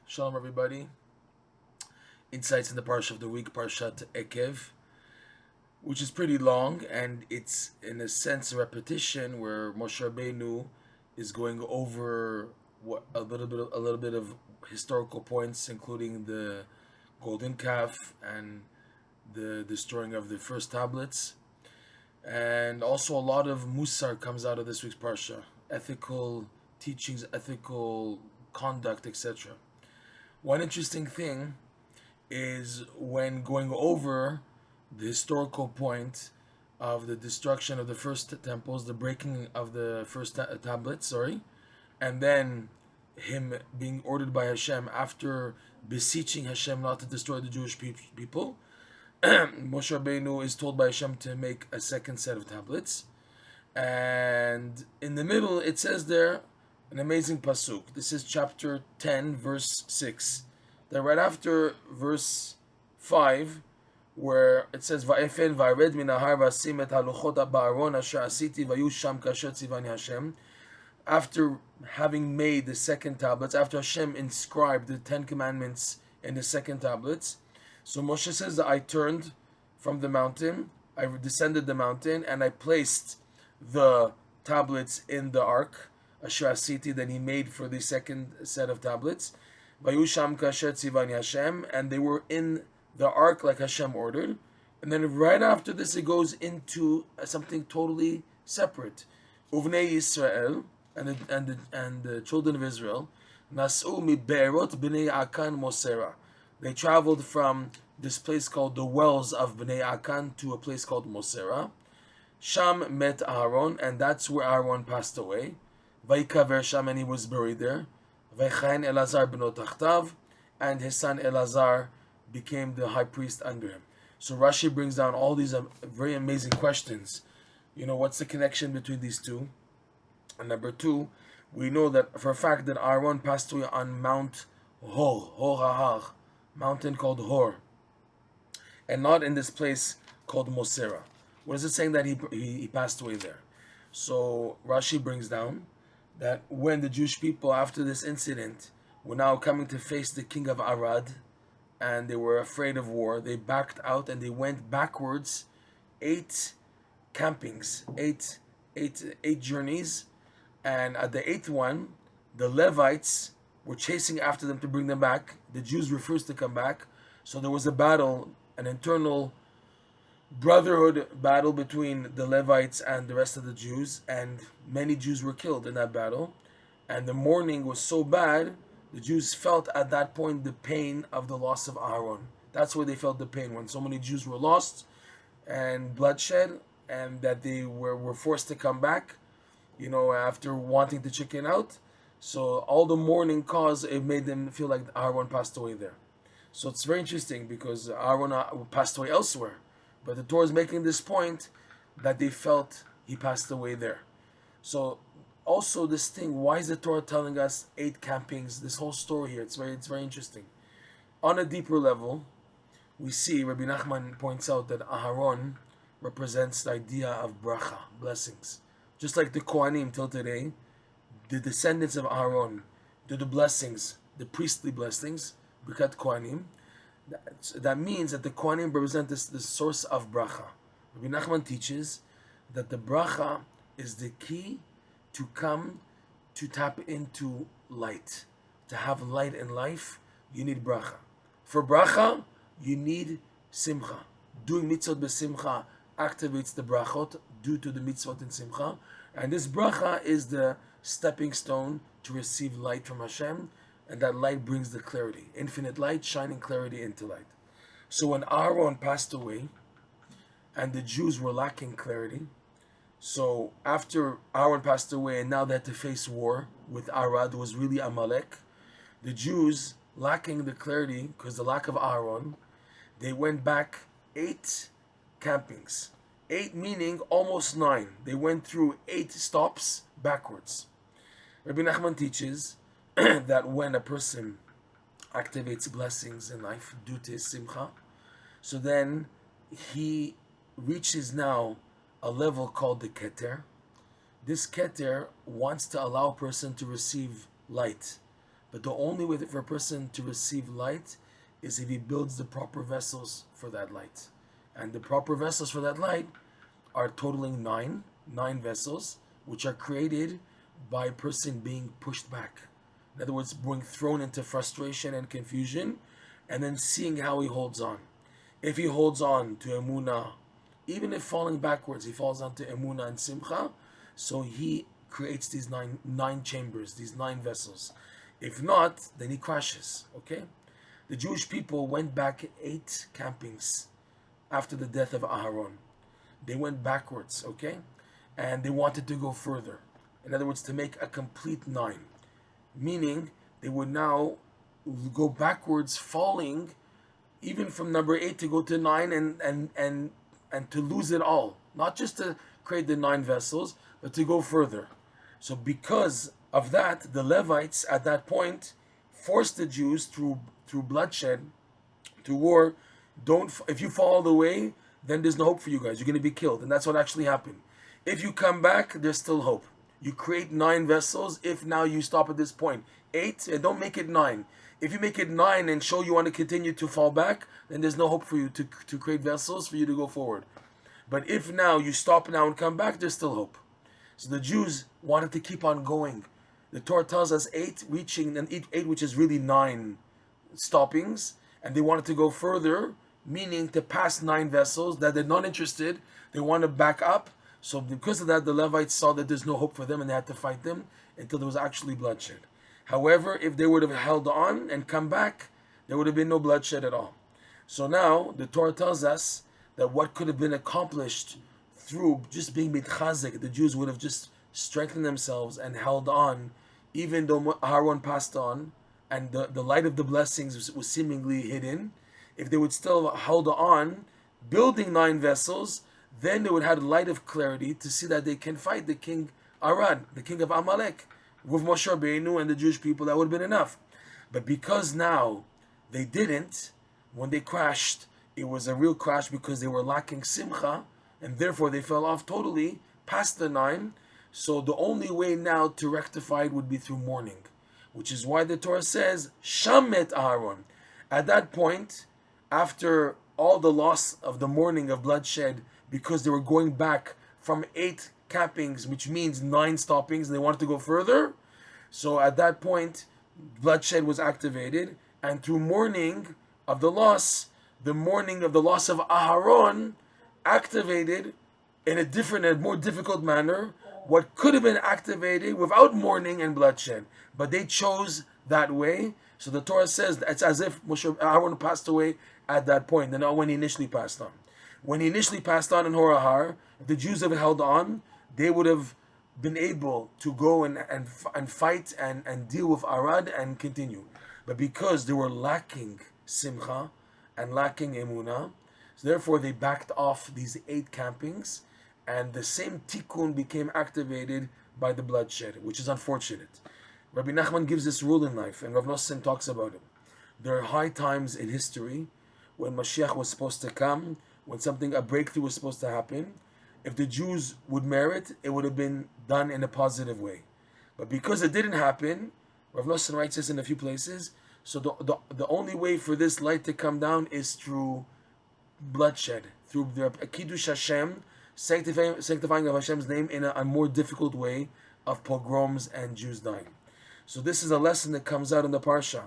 Shalom, everybody. Insights in the Parsha of the week, Parshat Ekev, which is pretty long, and it's in a sense a repetition where Moshe Rabbeinu is going over a little bit of historical points, including the golden calf and the destroying of the first tablets, and also a lot of musar comes out of this week's parsha, ethical teachings, ethical conduct, etc. One interesting thing is when going over the historical point of the destruction of the first temples, the breaking of the first tablets, and then him being ordered by Hashem after beseeching Hashem not to destroy the Jewish people. Moshe Rabbeinu is told by Hashem to make a second set of tablets, and in the middle it says there an amazing pasuk. This is chapter 10, verse 6. That right after verse 5, where it says Va'efen va'ared min ahar v'asim et haluchot ba'aron asher asiti v'ayu sham kasher tzivani Hashem. After having made the second tablets, after Hashem inscribed the 10 commandments in the second tablets, so Moshe says that I turned from the mountain, I descended the mountain, and I placed the tablets in the ark, asher asiti, that he made for the second set of tablets. Vayusham kasher tzivani Hashem, and they were in the ark like Hashem ordered. And then right after this, it goes into something totally separate. Uvnei Yisrael and the children of Israel, nasu mi be'erot bnei Akan Mosera. They traveled from this place called the wells of Bnei Akan to a place called Mosera. Sham met Aharon, and that's where Aharon passed away. Vayikaver Sham, and he was buried there. V'chein Elazar b'no tachtav, and his son Elazar became the high priest under him. So Rashi brings down all these very amazing questions. What's the connection between these two? And number two, we know that for a fact that Aaron passed away on Mount Hor HaHar, mountain called Hor, and not in this place called Mosera. What is it saying that he passed away there? So Rashi brings down that when the Jewish people, after this incident, were now coming to face the king of Arad, and they were afraid of war, they backed out and they went backwards 8 campings, eight journeys, and at the 8th one, the Levites were chasing after them to bring them back. The Jews refused to come back, so there was a battle, an internal brotherhood battle between the Levites and the rest of the Jews, and many Jews were killed in that battle. And the mourning was so bad, the Jews felt at that point the pain of the loss of Aharon. That's where they felt the pain, when so many Jews were lost and bloodshed, and that they were forced to come back, after wanting to chicken out. So all the mourning caused, it made them feel like Aharon passed away there. So it's very interesting because Aharon passed away elsewhere, but the Torah is making this point that they felt he passed away there. So also this thing, why is the Torah telling us 8 campings? This whole story here, it's very interesting. On a deeper level, we see Rabbi Nachman points out that Aharon represents the idea of bracha, blessings. Just like the Kohanim till today, the descendants of Aharon do the blessings, the priestly blessings, Birkat Kohanim. That means that the Kohanim represent the source of bracha. Rabbi Nachman teaches that the bracha is the key to come to tap into light. To have light in life, you need bracha. For bracha, you need simcha. Doing mitzvot besimcha activates the brachot due to the mitzvot in simcha. And this bracha is the stepping stone to receive light from Hashem, and that light brings the clarity. Infinite light, shining clarity into light. So when Aharon passed away, and the Jews were lacking clarity, so after Aharon passed away, and now they had to face war with Arad, who was really Amalek, the Jews, lacking the clarity, because the lack of Aharon, they went back 8 campings. 8 meaning almost 9. They went through 8 stops backwards. Rabbi Nachman teaches that when a person activates blessings in life due to his simcha, so then he reaches now a level called the keter. This keter wants to allow a person to receive light, But the only way for a person to receive light is if he builds the proper vessels for that light. And the proper vessels for that light are totaling nine vessels, which are created by a person being pushed back. In other words, being thrown into frustration and confusion, and then seeing how he holds on. If he holds on to Emunah, even if falling backwards, he falls onto Emunah and Simcha, so he creates these nine chambers, these 9 vessels. If not, then he crashes, okay? The Jewish people went back 8 campings after the death of Aharon. They went backwards, okay? And they wanted to go further. In other words, to make a complete 9. Meaning, they would now go backwards, falling even from number 8 to go to 9 and to lose it all. Not just to create the 9 vessels, but to go further. So because of that, the Levites at that point forced the Jews through bloodshed, through war. If you fall all the way, then there's no hope for you guys. You're going to be killed. And that's what actually happened. If you come back, there's still hope. You create 9 vessels. If now you stop at this point, 8, and don't make it 9. If you make it 9 and show you want to continue to fall back, then there's no hope for you to create vessels for you to go forward. But if now you stop now and come back, there's still hope. So the Jews wanted to keep on going. The Torah tells us 8 reaching, and 8 which is really 9 stoppings, and they wanted to go further, meaning to pass 9 vessels that they're not interested. They want to back up. So because of that, the Levites saw that there's no hope for them, and they had to fight them until there was actually bloodshed. However, if they would have held on and come back, there would have been no bloodshed at all. So now the Torah tells us that what could have been accomplished through just being mitchazik, the Jews would have just strengthened themselves and held on, even though Aharon passed on and the light of the blessings was seemingly hidden. If they would still have held on, building 9 vessels, then they would have the light of clarity to see that they can fight the king Arad, the king of Amalek, with Moshe Rabbeinu and the Jewish people. That would have been enough. But because now they didn't, when they crashed, it was a real crash because they were lacking simcha, and therefore they fell off totally past the 9. So the only way now to rectify it would be through mourning, which is why the Torah says, Shamet Aharon. At that point, after all the loss of the mourning of bloodshed, because they were going back from 8 campings, which means 9 stoppings, and they wanted to go further. So at that point, bloodshed was activated, and through mourning of the loss of Aharon activated in a more difficult manner what could have been activated without mourning and bloodshed. But they chose that way. So the Torah says it's as if Aharon passed away at that point, and not when he initially passed on. When he initially passed on in Horahar, if the Jews had held on, they would have been able to go and fight and deal with Arad and continue. But because they were lacking simcha and lacking emunah, so therefore they backed off these 8 campings, and the same tikkun became activated by the bloodshed, which is unfortunate. Rabbi Nachman gives this rule in life, and Rav Nosson talks about it. There are high times in history when Mashiach was supposed to come, when a breakthrough was supposed to happen. If the Jews would merit, it would have been done in a positive way. But because it didn't happen, Rav Nosson writes this in a few places, so the only way for this light to come down is through bloodshed, through the Kiddush Hashem, sanctifying of Hashem's name in a more difficult way of pogroms and Jews dying. So this is a lesson that comes out in the Parsha.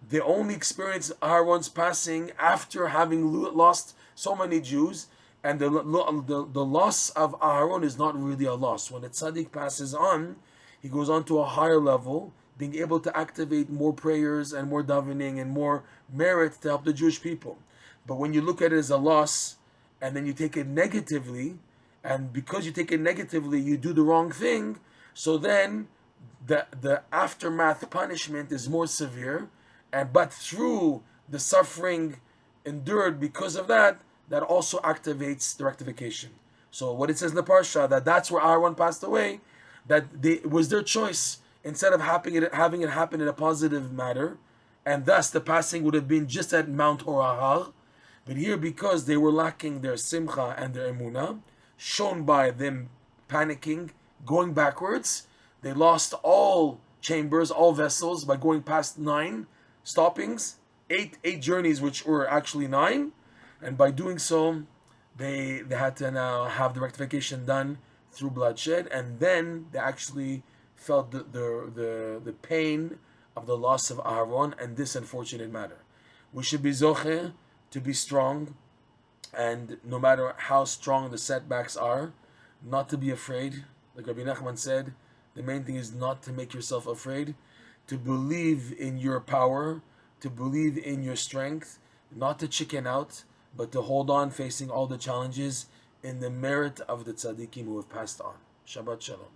They only experience Aharon's passing after having lost so many Jews, and the loss of Aharon is not really a loss. When the tzaddik passes on, he goes on to a higher level, being able to activate more prayers and more davening and more merit to help the Jewish people. But when you look at it as a loss, and then you take it negatively, and because you take it negatively, you do the wrong thing, so then the aftermath punishment is more severe, but through the suffering endured because of that, that also activates the rectification. So what it says in the Parsha, that's where Aharon passed away, it was their choice, instead of having it happen in a positive matter, and thus the passing would have been just at Mount Horahar. But here, because they were lacking their simcha and their emunah, shown by them panicking, going backwards, they lost all chambers, all vessels, by going past 9 stoppings, eight journeys, which were actually 9, and by doing so, they had to now have the rectification done through bloodshed, and then they actually felt the pain of the loss of Aharon and this unfortunate matter. We should be zoche to be strong, and no matter how strong the setbacks are, not to be afraid. Like Rabbi Nachman said, the main thing is not to make yourself afraid, to believe in your power, to believe in your strength, not to chicken out, but to hold on facing all the challenges in the merit of the tzaddikim who have passed on. Shabbat Shalom.